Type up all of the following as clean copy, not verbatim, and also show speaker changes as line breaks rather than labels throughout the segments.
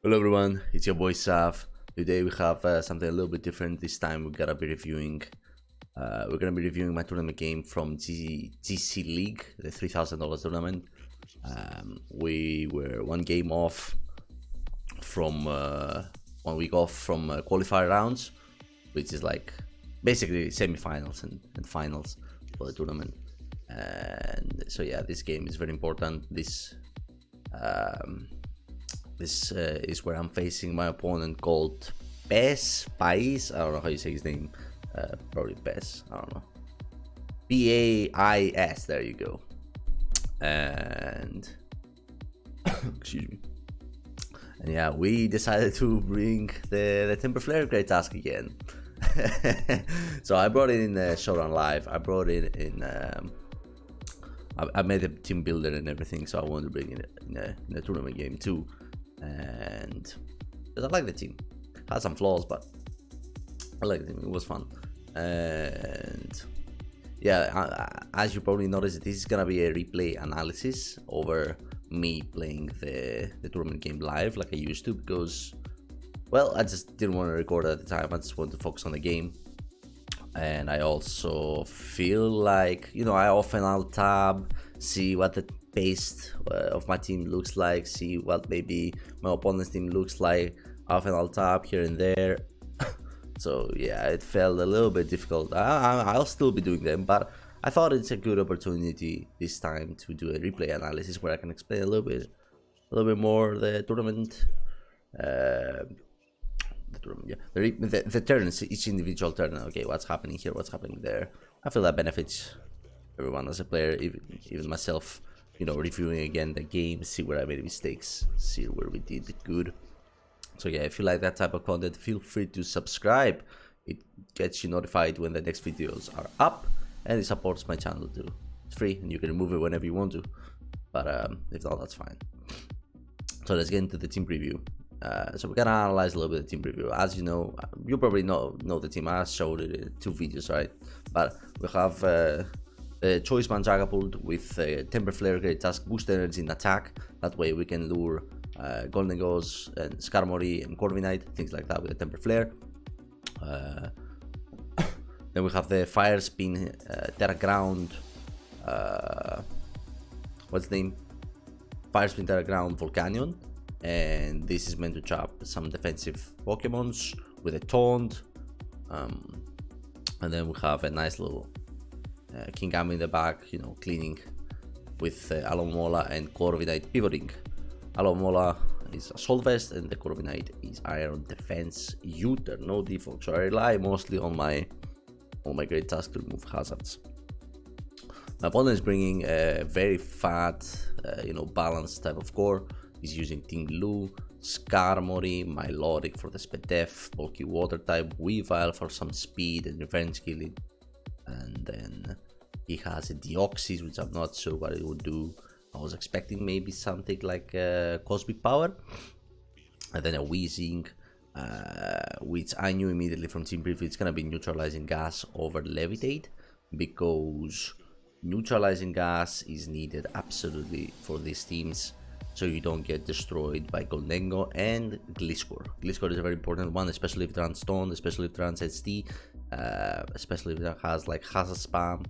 Hello everyone, it's your boy Sav. Today we have something a little bit different. This time we're gonna be reviewing my tournament game from GC League, the $3,000 tournament. We were one game off from 1 week off from qualifier rounds, which is like basically semi-finals and finals for the tournament. And so yeah, this game is very important. This is where I'm facing my opponent called Pais. I don't know how you say his name. Probably Pais. I don't know. Pais. There you go. And excuse me. And yeah, we decided to bring the Temper Flare Great Task again. So I brought it in the Showdown Live. I brought it in. I made a team builder and everything, so I wanted to bring it in a tournament game too. And because I like the team, had some flaws, but I like the team. It was fun. And yeah, as you probably noticed, this is gonna be a replay analysis over me playing the tournament game live like I used to, because well, I just didn't want to record at the time. I just wanted to focus on the game. And I also feel like, I often alt tab, see what the pace of my team looks like, see what maybe my opponent's team looks like. Often I'll tab here and there. So yeah, it felt a little bit difficult. I'll still be doing them, but I thought it's a good opportunity this time to do a replay analysis where I can explain a little bit more the tournament. The turns, each individual turn. Okay, what's happening here? What's happening there? I feel that benefits everyone as a player, even myself. Reviewing again the game, see where I made mistakes, see where we did it good. So yeah, if you like that type of content, feel free to subscribe. It gets you notified when the next videos are up, and it supports my channel too. It's free, and you can remove it whenever you want to. But if not, that's fine. So let's get into the team preview. So we're gonna analyze a little bit of the team preview. As you know, you probably know the team. I showed it in 2 videos, right? But we have Choice Man Dragapult with Temper Flare, Great Task, Boost Energy in attack. That way we can lure Golden Ghost and Skarmory and Corviknight, things like that with the Temper Flare. Then we have the Fire Spin Terra Ground. What's the name? Fire Spin Terra Ground Volcanion. And this is meant to trap some defensive Pokemons with a taunt. And then we have a nice little Kingambit in the back, cleaning with Alomomola and Corviknight pivoting. Alomomola is Assault Vest and the Corviknight is Iron Defense U-turn, no default. So I rely mostly on my Great Task to remove hazards. My opponent is bringing a very fat, balanced type of core. He's using Tinglu, Skarmory, Milotic for the Spedef, bulky water type, Weavile for some speed and revenge killing. And then he has a Deoxys, which I'm not sure what it would do. I was expecting maybe something like Cosmic Power. And then a Weezing, which I knew immediately from Team Preview, it's going to be Neutralizing Gas over Levitate, because Neutralizing Gas is needed absolutely for these teams, so you don't get destroyed by Goldengo and Gliscor. Gliscor is a very important one, especially if it runs Stone, especially if it runs SD, especially if it has like Hazard Spam.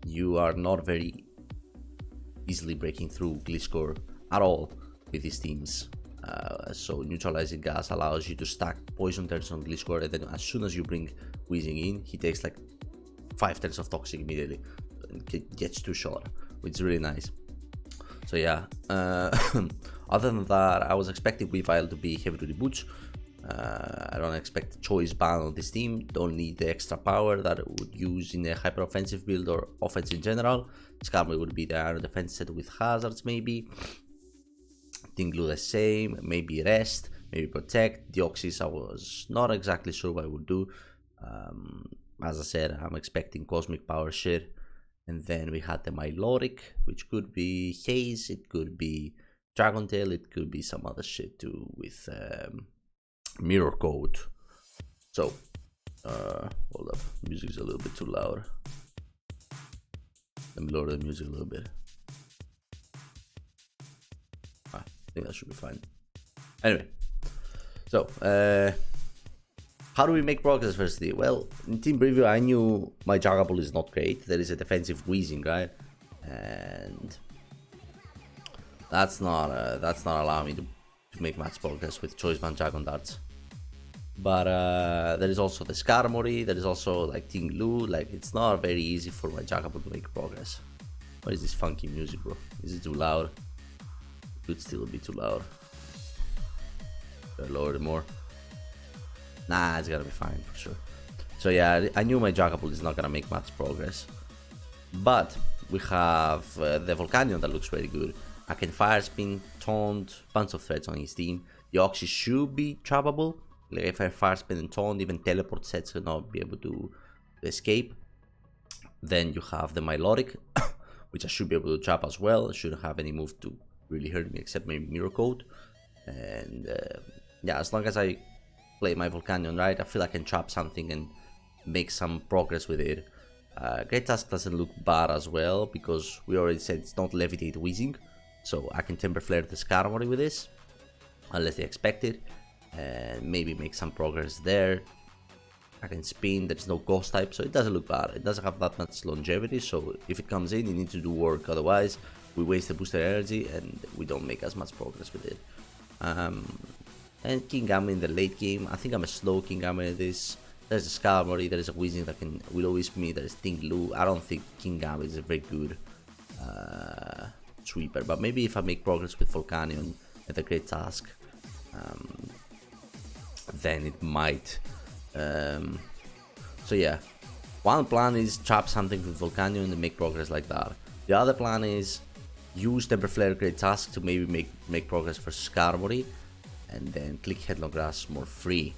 You are not very easily breaking through Gliscor at all with these teams. So Neutralizing Gas allows you to stack poison turns on Gliscor, and then as soon as you bring Weezing in, he takes like 5 turns of Toxic immediately and gets 2 shot, which is really nice. So yeah, other than that, I was expecting Weavile to be heavy duty boots. I don't expect Choice Ban on this team. Don't need the extra power that it would use in a hyper offensive build or offense in general. Skarmory would be the Iron Defense set with hazards maybe. Tinglu the same, maybe Rest, maybe Protect. Deoxys I was not exactly sure what I would do. As I said, I'm expecting Cosmic Power shit. And then we had the Milotic, which could be Haze, it could be Dragon Tail, it could be some other shit too with Mirror Coat. So, hold up, music's a little bit too loud. Let me lower the music a little bit. I think that should be fine. Anyway, So, how do we make progress firstly? Well, in team preview, I knew my juggable is not great. There is a defensive wheezing, right? And that's not allowing me to make much progress with choice band dragon darts. But there is also the Skarmory, there is also like Ting Lu. Like, it's not very easy for my juggable to make progress. What is this funky music, bro? Is it too loud? It could still be too loud. Should I lower it more? Nah, it's gonna be fine for sure. So yeah, I knew my juggable is not gonna make much progress. But we have the Volcanion that looks very good. I can fire spin, taunt, bunch of threats on his team. The Oxy should be trappable. Like if I fire spin and taunt, even teleport sets will not be able to escape. Then you have the Milotic, which I should be able to trap as well. I shouldn't have any move to really hurt me except maybe Mirror Code. And yeah, as long as I play my Volcanion right, I feel I can trap something and make some progress with it. Great Tusk doesn't look bad as well, because we already said it's not Levitate Wheezing. So I can Temper Flare the Skarmory with this, unless they expect it, and maybe make some progress there. I can spin, there's no ghost type, so it doesn't look bad. It doesn't have that much longevity, so if it comes in, you need to do work, otherwise we waste the booster energy and we don't make as much progress with it. And Kingambit in the late game, I think I'm a slow Kingambit in this. There's a Skarmory, there is a Wheezing that can Will Wisp me, there is Ting Lu. I don't think Kingambit is a very good sweeper, but maybe if I make progress with Volcanion and the Great Tusk, then it might. So yeah, one plan is trap something with Volcanion and make progress like that. The other plan is use Temper Flare Great Tusk to maybe make progress for Skarmory, and then click Headlong Grass more free.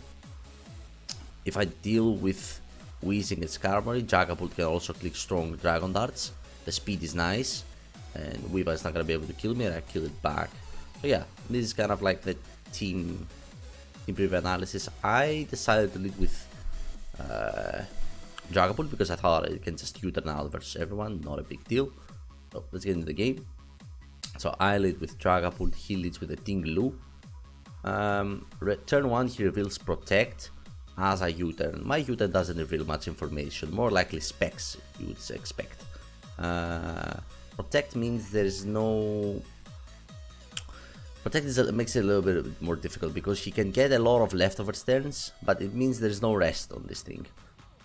If I deal with Wheezing and Skarmory, Jagapult can also click Strong Dragon Darts. The speed is nice, and Weavile is not gonna be able to kill me, and I kill it back. So yeah, this is kind of like the team preview analysis. I decided to lead with Jagapult because I thought it can just U-turn out versus everyone, not a big deal. So let's get into the game. So I lead with Jagapult, he leads with a Ting Lu. Turn 1 he reveals Protect as a U-turn. My U-turn doesn't reveal much information, more likely specs you would expect. Protect means there is no... Protect makes it a little bit more difficult because he can get a lot of leftover turns, but it means there's no rest on this thing.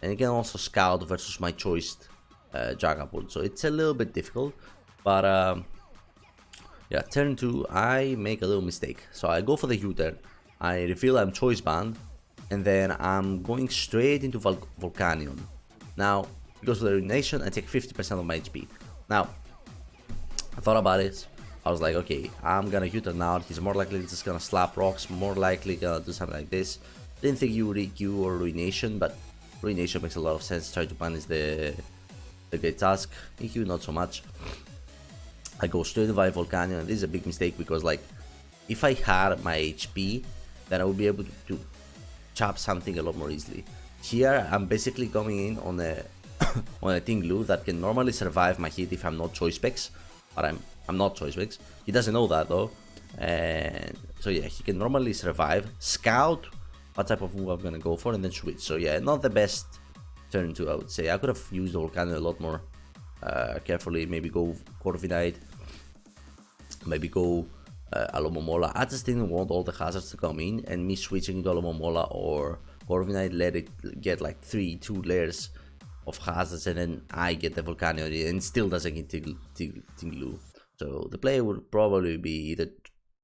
And he can also scout versus my choiced Jagapult, so it's a little bit difficult. But yeah, turn 2 I make a little mistake. So I go for the U-turn, I reveal I'm choice banned, and then I'm going straight into Volcanion. Now, because of the Ruination, I take 50% of my HP. Now, I thought about it. I was like, okay, I'm gonna U-turn out. He's more likely just gonna slap rocks, more likely gonna do something like this. Didn't think you would EQ or Ruination, but Ruination makes a lot of sense. Try to punish the Great Tusk. EQ, not so much. I go straight to Volcanion, and this is a big mistake because, like, if I had my HP, then I would be able to chop something a lot more easily. Here, I'm basically coming in on a on a Ting Lu that can normally survive my hit if I'm not choice specs, but I'm not choice specs. He doesn't know that though, and so yeah, he can normally survive. Scout what type of move I'm gonna go for, and then switch. So yeah, not the best turn 2, I would say. I could have used the Volcanion a lot more carefully. Maybe go Corviknight, maybe go Alomomola. I just didn't want all the hazards to come in, and me switching into Alomomola or Corviknight let it get like 2 layers of hazards, and then I get the Volcanion and still doesn't get Ting Lu. So the play would probably be either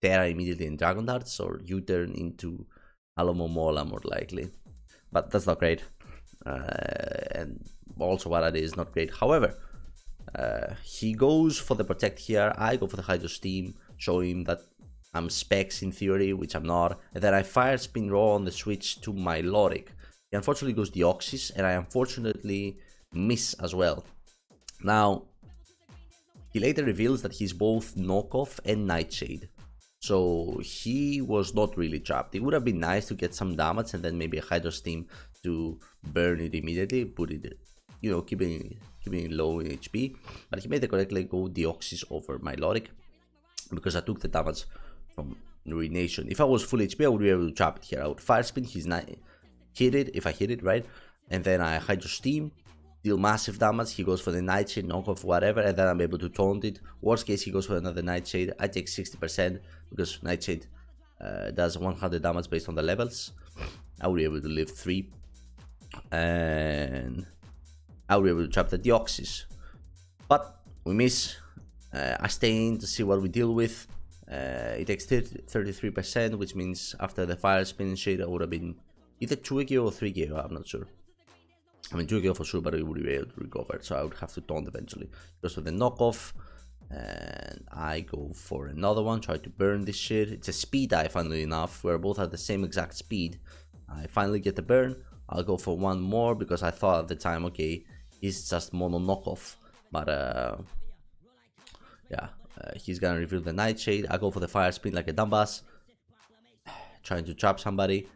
Terra immediately in Dragon Darts or U-turn into Alomomola more likely. But that's not great. And also what I did is not great. However, he goes for the Protect here. I go for the Hydro Steam, show him that I'm specs in theory, which I'm not. And then I fire Spin Raw on the switch to my Milotic. He unfortunately goes Deoxys, and I unfortunately miss as well. Now, he later reveals that he's both Knockoff and Nightshade. So he was not really trapped. It would have been nice to get some damage and then maybe a Hydro Steam to burn it immediately, put it, you know, keeping it low in HP. But he made the correct go Deoxys over Milotic because I took the damage from ruination. If I was full HP, I would be able to trap it here. I would fire spin, he's not hit it, if I hit it, right? And then I hydro steam, deal massive damage, he goes for the nightshade, knockoff, whatever, and then I'm able to taunt it. Worst case, he goes for another nightshade. I take 60% because nightshade does 100 damage based on the levels. I will be able to live 3, and I will be able to trap the Deoxys. But we miss. I stay in to see what we deal with. It takes 33%, which means after the fire spin shit, I would have been either 2k or 3k, I'm not sure. I mean 2k for sure, but it would be able to recover, so I would have to taunt eventually. Goes for the knockoff, and I go for another one, try to burn this shit. It's a speed die, funnily enough. We're both at the same exact speed. I finally get the burn. I'll go for one more because I thought at the time, okay, he's just mono knockoff. But yeah, he's gonna reveal the nightshade. I go for the fire spin like a dumbass, trying to trap somebody.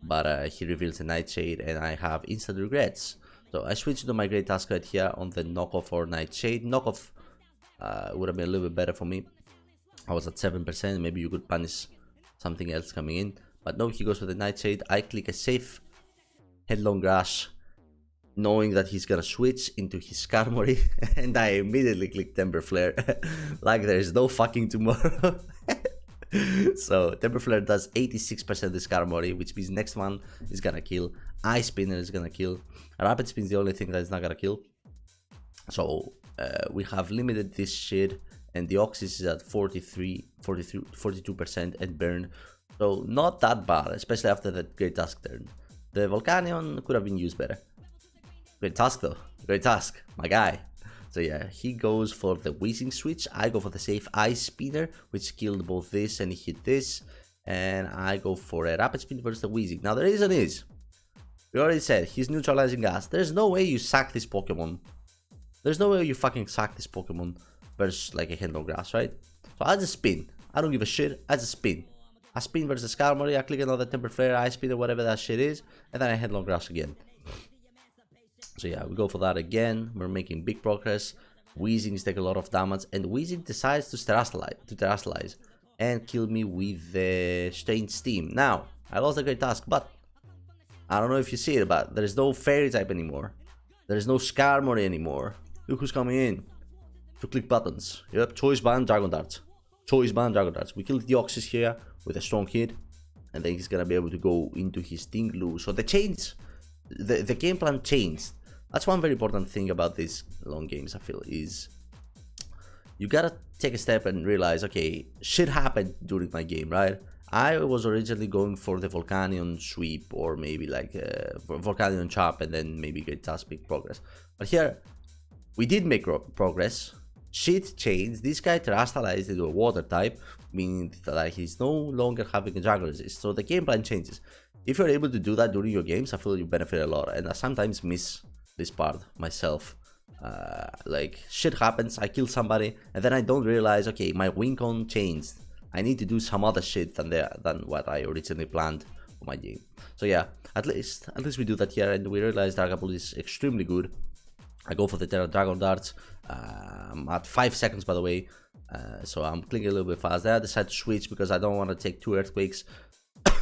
But he reveals the nightshade and I have instant regrets. So I switch to my great task right here on the knockoff or nightshade. Knockoff would have been a little bit better for me. I was at 7%, maybe you could punish something else coming in. But no, he goes for the nightshade. I click a safe headlong rush, knowing that he's gonna switch into his Skarmory, and I immediately click Temper Flare like there is no fucking tomorrow. So Temper Flare does 86% the Skarmory, which means next one is gonna kill. Ice Spinner is gonna kill. Rapid Spin is the only thing that is not gonna kill. So we have limited this shit, and the Oxys is at 42% and burn. So not that bad, especially after that great task turn. The Volcanion could have been used better. Great task though, great task, my guy. So yeah, he goes for the Wheezing switch. I go for the safe Ice Spinner, which killed both this and hit this. And I go for a Rapid Spin versus the Wheezing. Now the reason is, we already said, he's neutralizing gas. There's no way you sack this Pokemon. There's no way you fucking sack this Pokemon versus like a Headlong Grass, right? So I just spin. I don't give a shit, I just spin. I spin versus Skarmory, I click another Temper Flare, Ice Spin or whatever that shit is, and then I Headlong Grass again. So yeah, we go for that again. We're making big progress. Wheezings take a lot of damage, and Wheezing decides to terrestrialize and kill me with the Strange Steam. Now, I lost the great task, but I don't know if you see it, but there is no Fairy type anymore. There is no Skarmory anymore. Look who's coming in to click buttons. Yep, Choice Band, Dragon Darts. Choice Band, Dragon Darts. We killed the Deoxys here with a strong hit, and then he's gonna be able to go into his Stinglu. So the change, the game plan changed. That's one very important thing about these long games, I feel, is you gotta take a step and realize, okay, shit happened during my game, right? I was originally going for the Volcanion sweep, or maybe like Volcanion chop, and then maybe Great Task big progress. But here, we did make progress. Shit changed. This guy terrestrialized into a water type, meaning that he's no longer having a Dragon Resist. So the game plan changes. If you're able to do that during your games, I feel you benefit a lot, and I sometimes miss this part myself. Like shit happens, I kill somebody, and then I don't realize, okay, my win con changed. I need to do some other shit than what I originally planned for my game. So yeah, at least we do that here, and we realize Dragapult is extremely good. I go for the Dragon Darts. I'm at 5 seconds, by the way, so I'm clicking a little bit fast. Then I decide to switch because I don't want to take 2 earthquakes.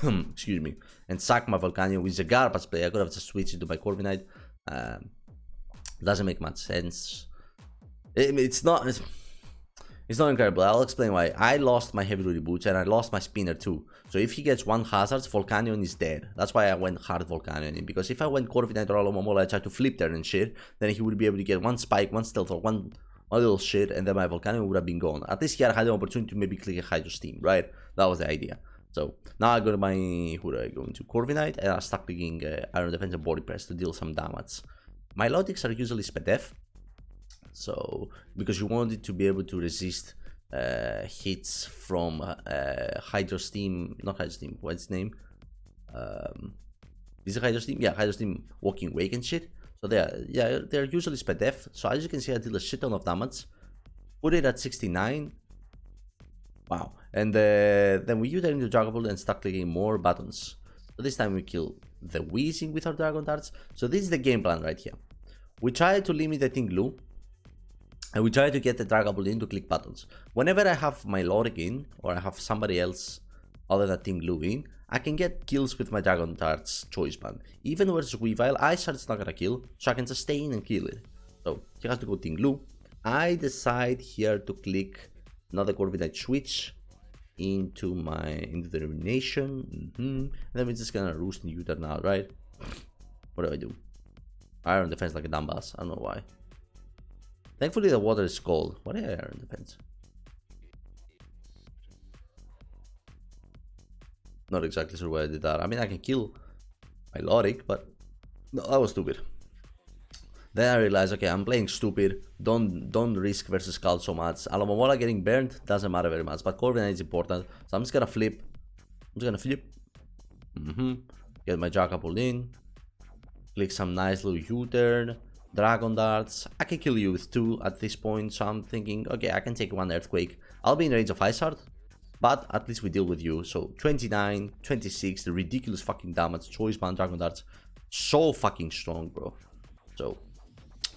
Excuse me, and sack my Volcanion, which is a garbage play. I could have just switched into my Corviknight. Doesn't make much sense. It's not incredible. I'll explain why. I lost my heavy duty boots and I lost my spinner too. So if he gets 1 hazard, Volcanion is dead. That's why I went hard Volcanion in, because if I went Corviknight or Alomomola, I tried to flip turn and shit, then he would be able to get 1 spike, 1 stealth, or one little shit, and then my Volcanion would have been gone. At least here I had an opportunity to maybe click a Hydro Steam, right? That was the idea. So now I go to my, who do I go into? Corviknight, and I start clicking Iron Defense and Body Press to deal some damage. My logics are usually SPDF, so because you want it to be able to resist hits from Hydro Steam, not Hydro Steam, what's its name? Is it Hydro Steam? Yeah, Hydro Steam Walking Wake and shit. So they're usually SPDF. So as you can see, I deal a shit ton of damage. Put it at 69. Wow. And then we use that into Dragapult and start clicking more buttons. So this time we kill the Wheezing with our Dragon Darts. So this is the game plan right here. We try to limit the Tinglu, and we try to get the Dragapult in to click buttons. Whenever I have my Lorik in, or I have somebody else other than Team Blue in, I can get kills with my Dragon Darts choice band. Even versus Weavile, Ice Shard's not gonna kill, so I can just stay in and kill it. So he has to go Team Blue. I decide here to click another Corviknight switch into the Ruination. And then we're just gonna roost and U-turn now, right? What do I do? Iron defense like a dumbass. I don't know why. Thankfully the water is cold. What is iron defense? Not exactly sure why I did that. I mean, I can kill my Lorik, but no, that was stupid. Then I realized, okay, I'm playing stupid. Don't risk versus Scarlet so much. Alomomola getting burned doesn't matter very much, but Corviknight is important. So I'm just gonna flip. Get my Dragapult in. Click some nice little U-turn. Dragon Darts. I can kill you with 2 at this point, so I'm thinking, okay, I can take 1 Earthquake. I'll be in range of Ice Shard, but at least we deal with you. So 29, 26, the ridiculous fucking damage. Choice band, Dragon Darts. So fucking strong, bro. So,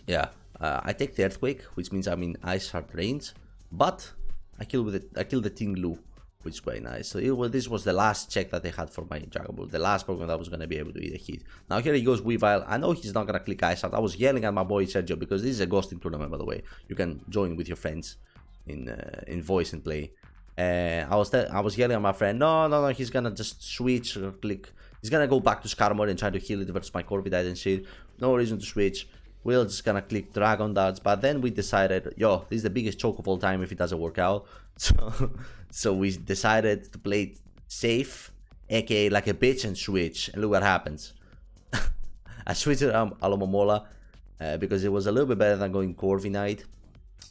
yeah. I take the Earthquake, which means I'm in Ice Shard range, but I kill the Tinglu, which is quite nice. So this was the last check that I had for my Dragapult, the last Pokemon that was going to be able to eat a hit. Now here he goes Weavile. I know he's not going to click Ice Shard. I was yelling at my boy Sergio, because this is a ghosting tournament, by the way. You can join with your friends in voice and play. I was yelling at my friend, no, he's going to just switch or click. He's going to go back to Scarlet and try to heal it versus my Corviknight and shit. No reason to switch. We're just gonna click Dragon Darts, but then we decided, yo, this is the biggest choke of all time if it doesn't work out. So we decided to play it safe, aka like a bitch, and switch. And look what happens. I switched Alomomola because it was a little bit better than going Corviknight.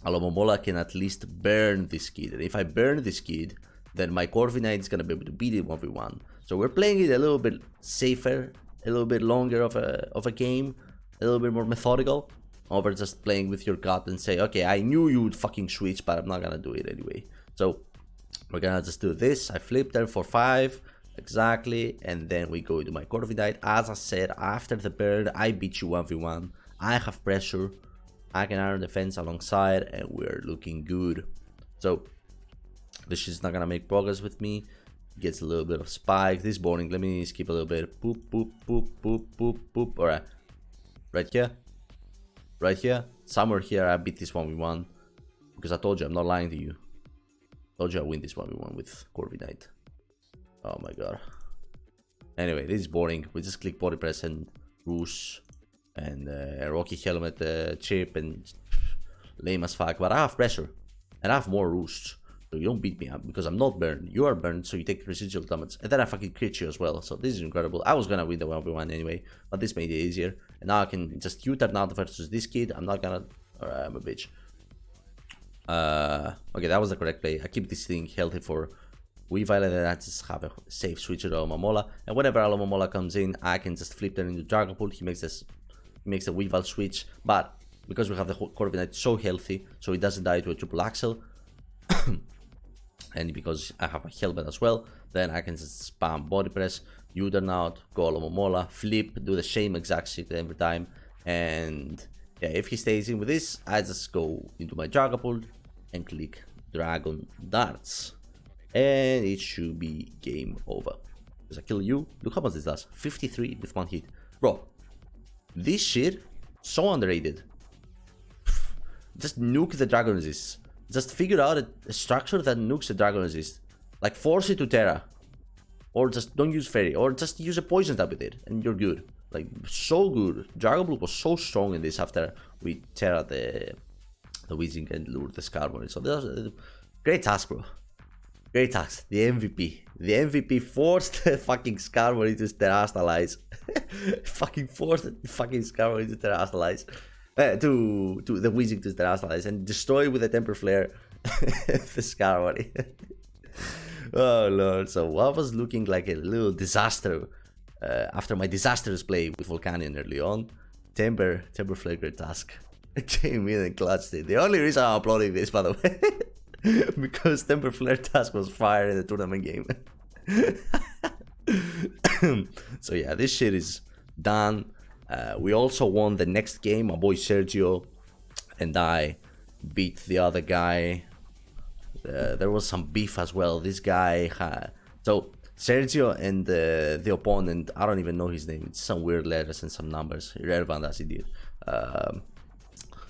Alomomola can at least burn this kid. And if I burn this kid, then my Corviknight is gonna be able to beat it 1v1. So we're playing it a little bit safer, a little bit longer of a game. A little bit more methodical over just playing with your gut and say, okay, I knew you would fucking switch, but I'm not gonna do it anyway. So we're gonna just do this. I flip there for 5 exactly, and then we go into my Corviknight. As I said, after the burn, I beat you 1v1. I have pressure. I can iron defense alongside, and we're looking good. So this is not gonna make progress with me. Gets a little bit of spike. This boring. Let me skip a little bit. Boop boop boop boop boop boop. Alright. Right here, somewhere here I beat this 1v1, because I told you I'm not lying to you. Told you I win this 1v1 with Corviknight. Oh my god. Anyway, this is boring. We just click body press and Roos and Rocky Helmet chip and lame as fuck, but I have pressure and I have more Roosts. So you don't beat me up because I'm not burned. You are burned, so you take residual damage. And then I fucking crit you as well. So this is incredible. I was gonna win the 1v1 anyway, but this made it easier. And now I can just U-turn out versus this kid. I'm not gonna... Alright, I'm a bitch. Okay, that was the correct play. I keep this thing healthy for Weavile, and then I just have a safe switch to Alomomola. And whenever Alomomola comes in, I can just flip them into Dragapult. He makes the Weavile switch. But because we have the Corviknight so healthy, so he doesn't die to a triple axle. And because I have a helmet as well, then I can just spam body press, U-turn out, go Alomomola, flip, do the same exact shit every time. And yeah, if he stays in with this, I just go into my Dragapult and click Dragon Darts. And it should be game over. Because I kill you. Look how much this does. 53 with 1 hit. Bro, this shit, so underrated. Just nuke the Dragon Resist. Just figure out a structure that nukes the Dragon Resist. Like force it to Terra. Or just don't use Fairy. Or just use a Poison type with it. And you're good. Like, so good. Dragapult was so strong in this after we Terra the Weezing and lured the Scarlet. So that was a great task, bro. Great task. The MVP. The MVP forced the fucking Scarlet to Terastalize. Fucking forced the fucking Scarlet to Terastalize. To the Weezing to Terastalize and destroy with a Temper Flare the Scarlet. Oh lord. So I was looking like a little disaster after my disastrous play with Volcanion early on. Temper Flare great task. Came in and clutched it. The only reason I'm uploading this, by the way, because Temper Flare task was fire in the tournament game. So yeah, this shit is done. We also won the next game. My boy Sergio and I beat the other guy. There was some beef as well. This guy So Sergio and the opponent, I don't even know his name. It's some weird letters and some numbers, irrelevant as it did.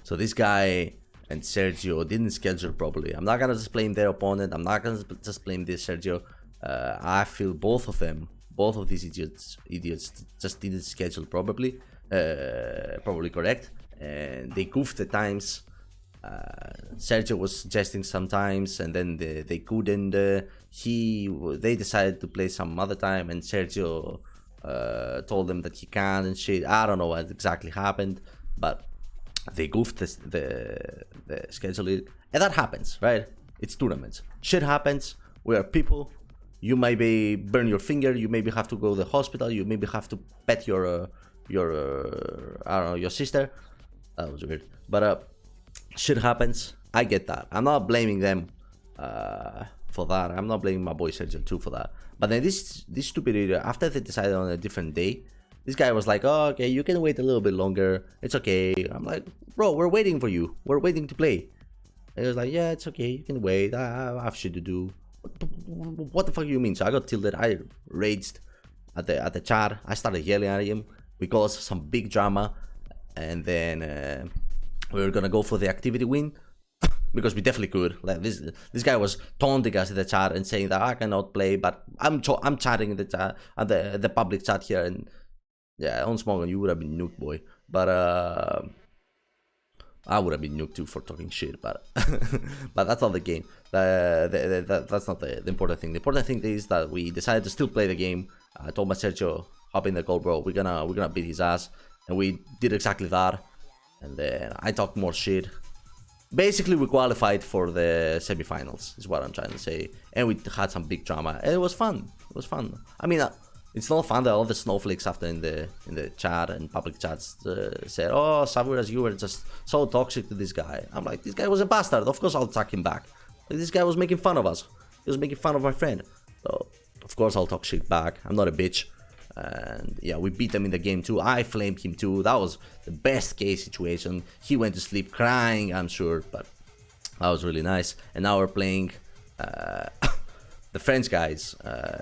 So this guy and Sergio didn't schedule properly. I'm not gonna just blame their opponent. I'm not gonna just blame this Sergio. I feel both of them, both of these idiots just didn't schedule properly, probably correct, and they goofed the times. Sergio was suggesting sometimes, and then they couldn't. They decided to play some other time, and Sergio told them that he can't and shit. I don't know what exactly happened, but they goofed the schedule, and that happens, right? It's tournaments. Shit happens. We are people. You maybe burn your finger. You maybe have to go to the hospital. You maybe have to pet your I don't know, your sister. That was weird, but shit happens. I get that. I'm not blaming them for that. I'm not blaming my boy Sergio too for that. But then this stupid idiot, after they decided on a different day, this guy was like, oh, okay, you can wait a little bit longer. It's okay. I'm like, bro, we're waiting for you. We're waiting to play. And he was like, yeah, it's okay. You can wait. I have shit to do. What the fuck do you mean? So I got tilted. I raged at the chat. I started yelling at him. We caused some big drama. And then we were gonna go for the activity win. Because we definitely could. Like this guy was taunting us in the chat and saying that I cannot play, but I'm chatting in the chat, at the public chat here, and yeah, on Smogon, you would have been nuked, boy. But I would have been nuked too for talking shit. But but that's not the game. That's not the important thing. The important thing is that we decided to still play the game. I told my Sergio, hop in the goal, bro. We're gonna beat his ass, and we did exactly that. And then I talked more shit. Basically, we qualified for the semifinals, is what I'm trying to say. And we had some big drama. And it was fun. It was fun. I mean, it's not fun that all the snowflakes after in the chat and public chats said, oh, Savuras, you were just so toxic to this guy. I'm like, this guy was a bastard. Of course I'll attack him back. Like, this guy was making fun of us. He was making fun of my friend. So, of course I'll talk shit back. I'm not a bitch. And yeah, we beat them in the game too. I flamed him too. That was the best case situation. He went to sleep crying, I'm sure, but that was really nice. And now we're playing the French guys,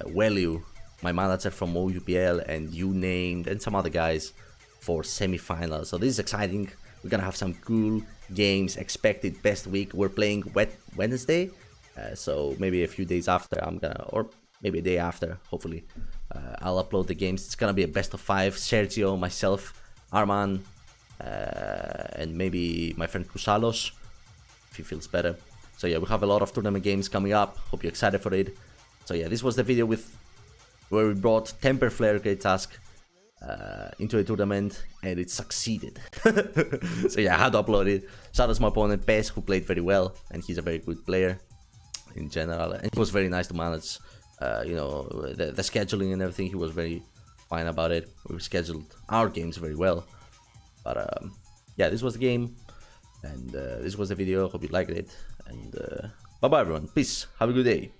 Welu, my manager from OUPL, and you named, and some other guys for semi-finals. So this is exciting. We're gonna have some cool games expected. Best week. We're playing Wednesday, so maybe a few days after or maybe a day after, hopefully. I'll upload the games. It's gonna be a best of 5. Sergio, myself, Arman, and maybe my friend Kusalos, if he feels better. So yeah, we have a lot of tournament games coming up. Hope you're excited for it. So yeah, this was the video where we brought Temper Flare Great Tusk into a tournament, and it succeeded. So yeah, I had to upload it. Shout out to my opponent Pes, who played very well, and he's a very good player in general, and it was very nice to manage. You know, the scheduling and everything. He was very fine about it. We scheduled our games very well. But yeah, this was the game, and this was the video. Hope you liked it, and bye bye everyone. Peace. Have a good day.